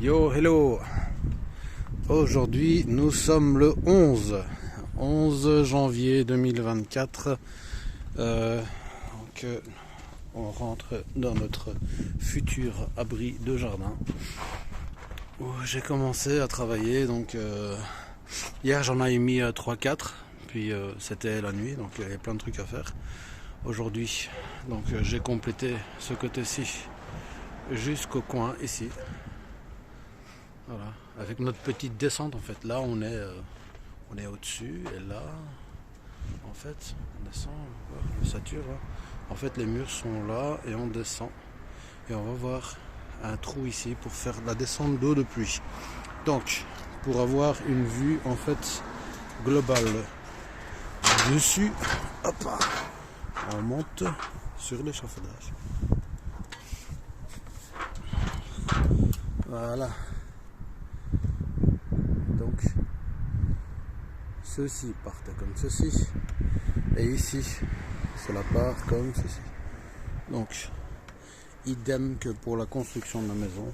Yo, hello. Aujourd'hui, nous sommes le 11 janvier 2024. On rentre dans notre futur abri de jardin. J'ai commencé à travailler, hier j'en ai mis 3-4, puis c'était la nuit, donc il y avait plein de trucs à faire. Aujourd'hui, j'ai complété ce côté-ci jusqu'au coin ici. Voilà, avec notre petite descente en fait. Là on est au-dessus et là en fait on descend, le sature. En fait les murs sont là et on descend et on va voir un trou ici pour faire la descente d'eau de pluie. Donc pour avoir une vue en fait globale dessus, hop, on monte sur l'échafaudage. Voilà. Donc ceux-ci partent comme ceci et ici cela part comme ceci. Donc idem que pour la construction de la maison.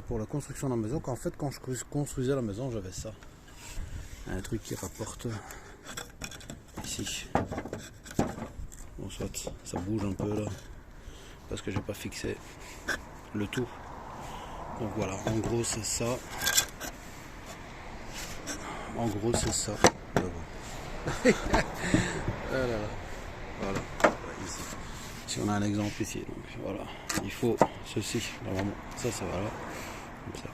Pour la construction de la maison, qu'en fait quand je construisais la maison j'avais ça. Un truc qui rapporte ici. Bon soit ça bouge un peu là parce que j'ai pas fixé le tout. Donc voilà, en gros c'est ça. En gros c'est ça. Voilà. Ici. Si on a un exemple ici, donc voilà, il faut ceci, normalement, ça va là, comme ça.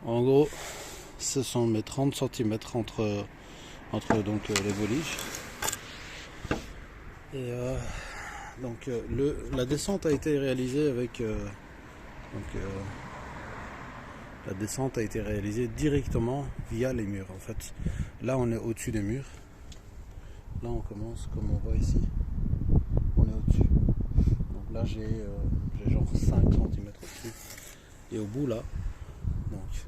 En gros, ce sont mes 30 cm entre les voliges. Et la descente a été réalisée avec la descente a été réalisée directement via les murs. En fait, là on est au-dessus des murs. Là on commence comme on voit ici. On est au-dessus. Donc là j'ai genre 5 cm au-dessus. Et au bout là, donc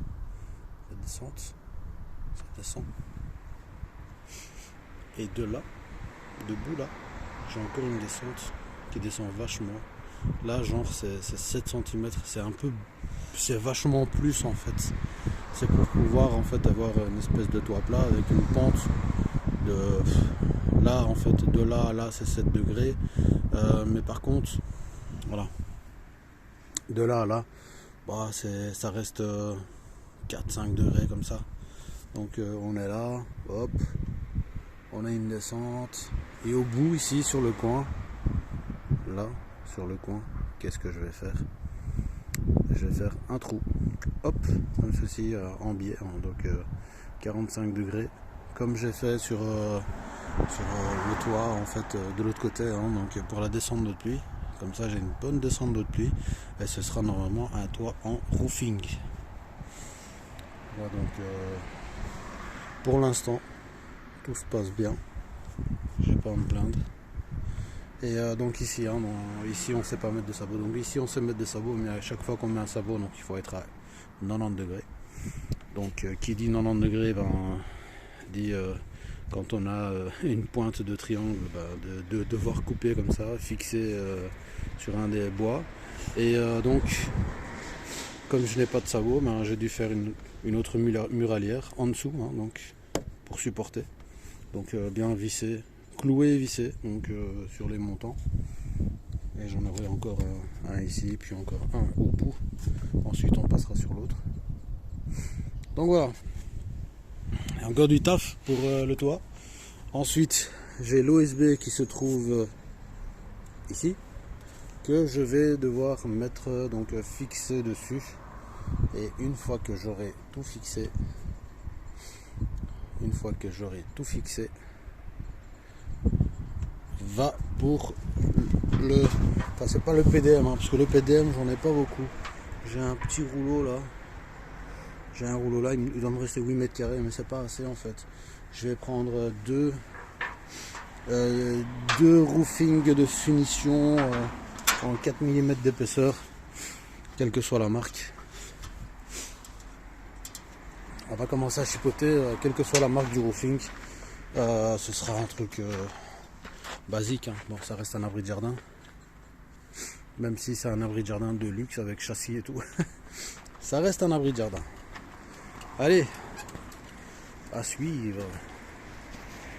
la descente, ça descend. Et de bout là, j'ai encore une descente qui descend vachement. Là genre c'est 7 cm, c'est vachement plus en fait. C'est pour pouvoir en fait avoir une espèce de toit plat avec une pente de là en fait de là à là c'est 7 degrés. Mais par contre voilà, de là à là ça reste 4-5 degrés comme ça. Donc on est là, hop, on a une descente et au bout ici sur le coin, là sur le coin, qu'est-ce que je vais faire? Je vais faire un trou, hop, comme ceci en biais, donc 45 degrés, comme j'ai fait sur le toit en fait de l'autre côté, donc pour la descente d'eau de pluie. Comme ça j'ai une bonne descente d'eau de pluie et ce sera normalement un toit en roofing. Voilà, donc pour l'instant tout se passe bien, je vais pas me plaindre. Et donc ici, ici on sait pas mettre de sabot. Donc ici on sait mettre des sabots, mais à chaque fois qu'on met un sabot, donc il faut être à 90 degrés. Donc qui dit 90 degrés, dit quand on a une pointe de triangle, de devoir couper comme ça, fixer sur un des bois. Et donc comme je n'ai pas de sabot, j'ai dû faire une autre muralière en dessous, donc pour supporter. Donc bien visser. Cloué et vissé sur les montants, et j'en aurai encore un ici, puis encore un au bout, ensuite on passera sur l'autre. Donc voilà, il y a encore du taf pour le toit. Ensuite j'ai l'OSB qui se trouve ici, que je vais devoir mettre fixé dessus, et une fois que j'aurai tout fixé, va pour c'est pas le PDM, parce que le PDM j'en ai pas beaucoup. J'ai un petit rouleau là, il doit me rester 8 mètres carrés, mais c'est pas assez en fait. Je vais prendre deux roofing de finition en 4 mm d'épaisseur, quelle que soit la marque. On va commencer à chipoter, quelle que soit la marque du roofing. Ce sera un truc basique, bon ça reste un abri de jardin, Même si c'est un abri de jardin de luxe avec châssis et tout. Ça reste un abri de jardin. Allez, à suivre.